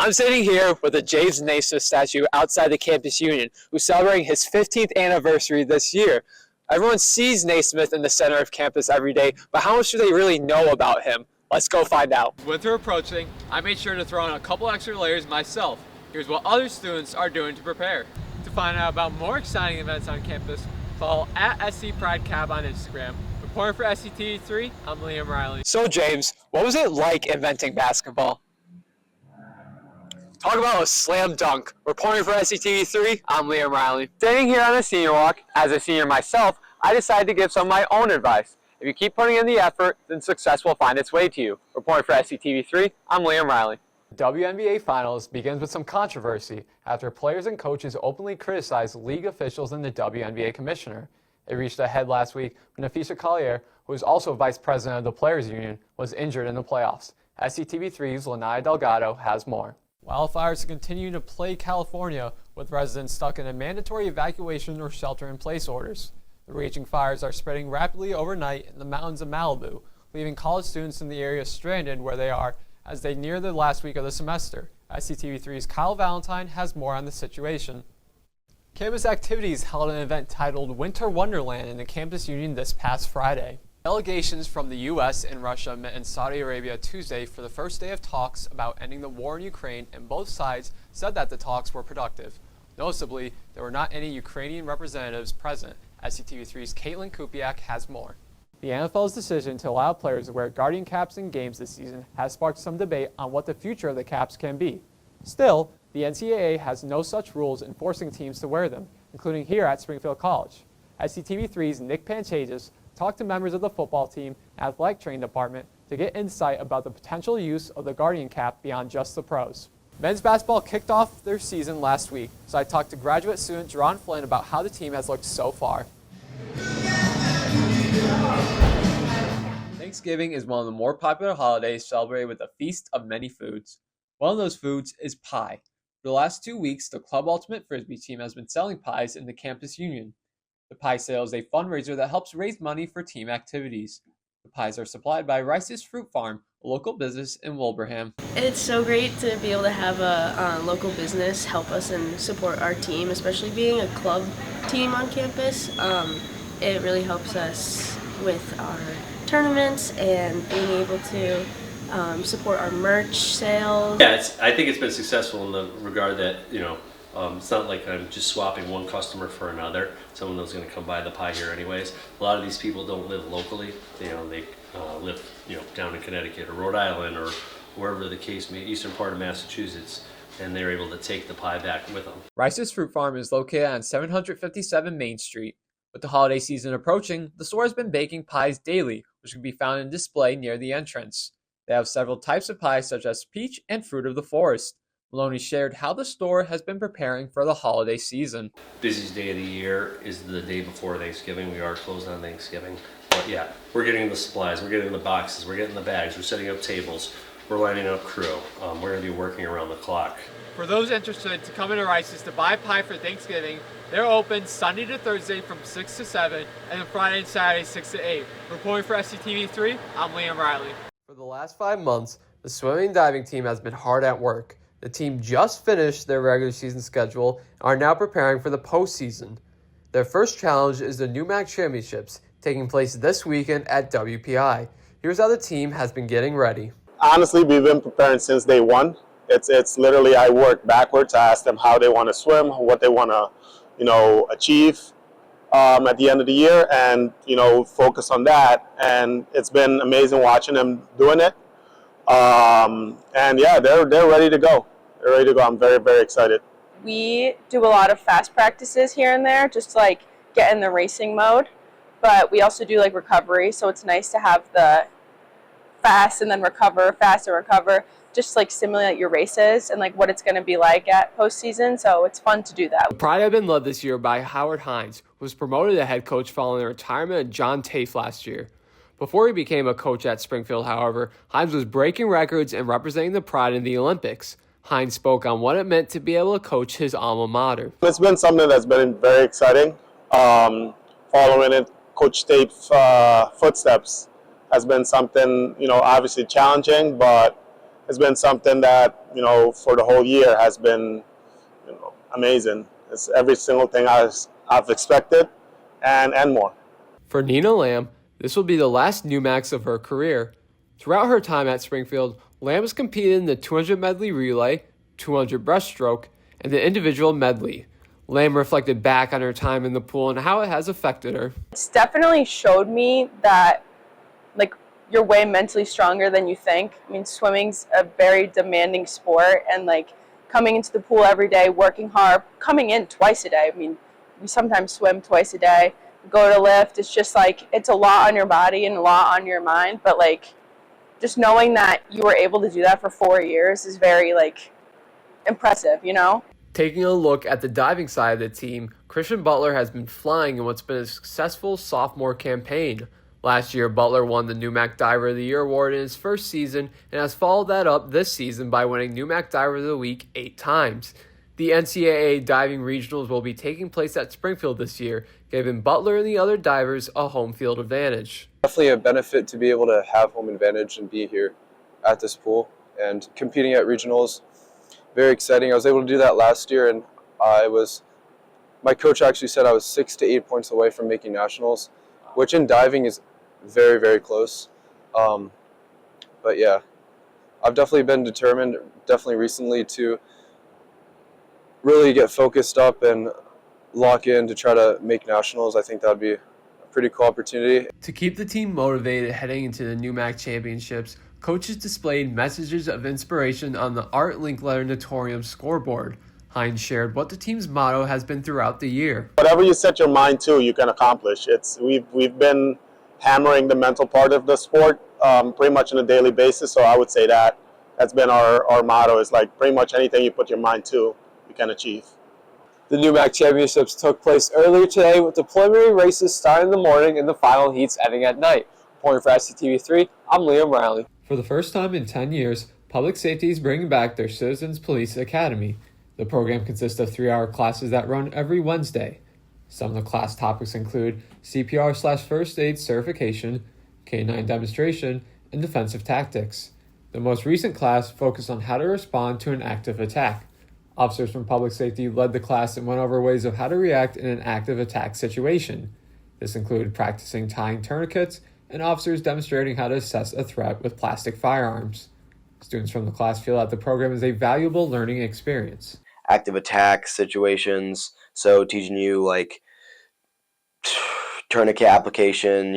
I'm sitting here with a James Naismith statue outside the Campus Union, who's celebrating his 15th anniversary this year. Everyone sees Naismith in the center of campus every day, but how much do they really know about him? Let's go find out. With winter approaching, I made sure to throw in a couple extra layers myself. Here's what other students are doing to prepare. To find out about more exciting events on campus, follow at SCPrideCab on Instagram. Reporting for SCTV3, I'm Liam Riley. So James, what was it like inventing basketball? Talk about a slam dunk. Reporting for SCTV3, I'm Liam Riley. Standing here on the senior walk, as a senior myself, I decided to give some of my own advice. If you keep putting in the effort, then success will find its way to you. Reporting for SCTV3, I'm Liam Riley. The WNBA Finals begins with some controversy after players and coaches openly criticized league officials and the WNBA commissioner. It reached a head last week when Nafisa Collier, who is also vice president of the Players Union, was injured in the playoffs. SCTV3's Lanaya Delgado has more. Wildfires continue to plague California, with residents stuck in a mandatory evacuation or shelter-in-place orders. The raging fires are spreading rapidly overnight in the mountains of Malibu, leaving college students in the area stranded where they are as they near the last week of the semester. SCTV3's Kyle Valentine has more on the situation. Campus activities held an event titled Winter Wonderland in the Campus Union this past Friday. Delegations from the U.S. and Russia met in Saudi Arabia Tuesday for the first day of talks about ending the war in Ukraine, and both sides said that the talks were productive. Noticeably, there were not any Ukrainian representatives present. SCTV3's Caitlin Kupiak has more. The NFL's decision to allow players to wear Guardian caps in games this season has sparked some debate on what the future of the caps can be. Still, the NCAA has no such rules enforcing teams to wear them, including here at Springfield College. SCTV3's Nick Panchages talked to members of the football team and athletic training department to get insight about the potential use of the Guardian cap beyond just the pros. Men's basketball kicked off their season last week, so I talked to graduate student Jerron Flynn about how the team has looked so far. Thanksgiving is one of the more popular holidays celebrated with a feast of many foods. One of those foods is pie. For the last 2 weeks, the Club Ultimate Frisbee team has been selling pies in the Campus Union. The pie sale is a fundraiser that helps raise money for team activities. The pies are supplied by Rice's Fruit Farm, a local business in Wilbraham. It's so great to be able to have a local business help us and support our team, especially being a club team on campus. It really helps us with our tournaments and being able to support our merch sales. Yeah, I think it's been successful in the regard that, it's not like I'm just swapping one customer for another. Someone that's going to come buy the pie here anyways. A lot of these people don't live locally. They live down in Connecticut or Rhode Island or wherever the case may be, eastern part of Massachusetts, and they're able to take the pie back with them. Rice's Fruit Farm is located on 757 Main Street. With the holiday season approaching, the store has been baking pies daily, which can be found in display near the entrance. They have several types of pies such as peach and fruit of the forest. Maloney shared how the store has been preparing for the holiday season. Busiest day of the year is the day before Thanksgiving. We are closed on Thanksgiving. But yeah, we're getting the supplies, we're getting the boxes, we're getting the bags, we're setting up tables, we're lining up crew. We're going to be working around the clock. For those interested to come into Rice's to buy pie for Thanksgiving, they're open Sunday to Thursday from 6 to 7 and then Friday and Saturday 6 to 8. Reporting for SCTV3, I'm Liam Riley. For the last 5 months, the swimming and diving team has been hard at work. The team just finished their regular season schedule and are now preparing for the postseason. Their first challenge is the NUMAC Championships, taking place this weekend at WPI. Here's how the team has been getting ready. Honestly, we've been preparing since day one. It's literally, I work backwards. I ask them how they want to swim, what they want to, achieve at the end of the year, and focus on that. And it's been amazing watching them doing it. And yeah, they're ready to go. They're ready to go. I'm very, very excited. We do a lot of fast practices here and there, just to get in the racing mode. But we also do recovery, so it's nice to have the fast and then recover, fast and recover, just simulate your races and what it's going to be like at postseason. So it's fun to do that. The Pride have been led this year by Howard Hines, who was promoted to head coach following the retirement of John Tafe last year. Before he became a coach at Springfield, however, Hines was breaking records and representing the Pride in the Olympics. Hines spoke on what it meant to be able to coach his alma mater. It's been something that's been very exciting. Following in Coach Tafe's footsteps has been something, obviously challenging, but has been something that, for the whole year has been, amazing. It's every single thing I've expected and more. For Nina Lamb, this will be the last NUMAX of her career. Throughout her time at Springfield, Lamb has competed in the 200 medley relay, 200 breaststroke, and the individual medley. Lamb reflected back on her time in the pool and how it has affected her. It's definitely showed me that, like, you're way mentally stronger than you think. I mean, swimming's a very demanding sport, and like coming into the pool every day, working hard, coming in twice a day. I mean, we sometimes swim twice a day, go to lift. It's just like, it's a lot on your body and a lot on your mind, but like just knowing that you were able to do that for 4 years is very like impressive, Taking a look at the diving side of the team, Christian Butler has been flying in what's been a successful sophomore campaign. Last year, Butler won the NUMAC Diver of the Year award in his first season and has followed that up this season by winning NUMAC Diver of the Week 8 times. The NCAA diving regionals will be taking place at Springfield this year, giving Butler and the other divers a home field advantage. Definitely a benefit to be able to have home advantage and be here at this pool and competing at regionals. Very exciting. I was able to do that last year, and my coach actually said I was 6 to 8 points away from making nationals, which in diving is very, very close. But yeah, I've definitely been determined, definitely recently, to really get focused up and lock in to try to make nationals. I think that would be a pretty cool opportunity. To keep the team motivated heading into the NUMAC championships, coaches displayed messages of inspiration on the Art Linkletter Notorium scoreboard. Hines shared what the team's motto has been throughout the year. Whatever you set your mind to, you can accomplish. We've been hammering the mental part of the sport pretty much on a daily basis. So I would say that's been our motto, is like pretty much anything you put your mind to, you can achieve. The NUMAC Championships took place earlier today with the preliminary races starting in the morning and the final heats ending at night. Reporting for SCTV3, I'm Liam Riley. For the first time in 10 years, Public Safety is bringing back their Citizens Police Academy. The program consists of 3-hour classes that run every Wednesday. Some of the class topics include CPR/first aid certification, K9 demonstration, and defensive tactics. The most recent class focused on how to respond to an active attack. Officers from Public Safety led the class and went over ways of how to react in an active attack situation. This included practicing tying tourniquets and officers demonstrating how to assess a threat with plastic firearms. Students from the class feel that the program is a valuable learning experience. Active attack situations, so teaching you like tourniquet application,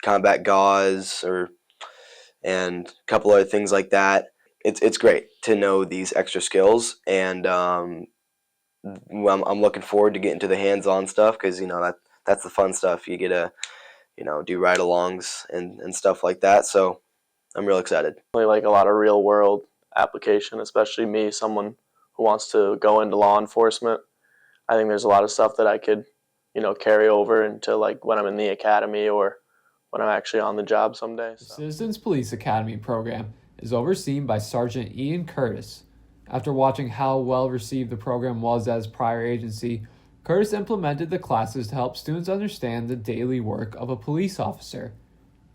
combat gauze, and a couple other things like that. It's great to know these extra skills, and I'm looking forward to getting to the hands-on stuff, because that's the fun stuff. You get to do ride-alongs and stuff like that. So I'm real excited. Like a lot of real-world application, especially me, someone who wants to go into law enforcement. I think there's a lot of stuff that I could, carry over into like when I'm in the academy or when I'm actually on the job someday. The Citizens Police Academy program is overseen by Sergeant Ian Curtis. After watching how well received the program was at his prior agency, Curtis implemented the classes to help students understand the daily work of a police officer.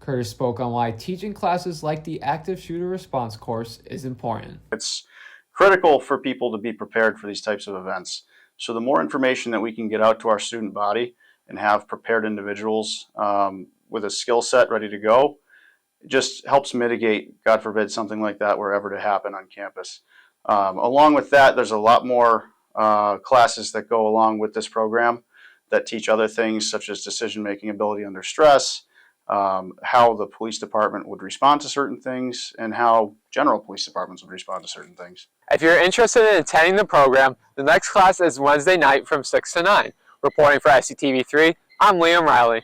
Curtis spoke on why teaching classes like the Active Shooter Response course is important. It's critical for people to be prepared for these types of events. So the more information that we can get out to our student body and have prepared individuals with a skill set ready to go, it just helps mitigate, God forbid, something like that were ever to happen on campus. Along with that, there's a lot more classes that go along with this program that teach other things, such as decision-making ability under stress, how the police department would respond to certain things, and how general police departments would respond to certain things. If you're interested in attending the program, the next class is Wednesday night from 6 to 9. Reporting for SCTV3, I'm Liam Riley.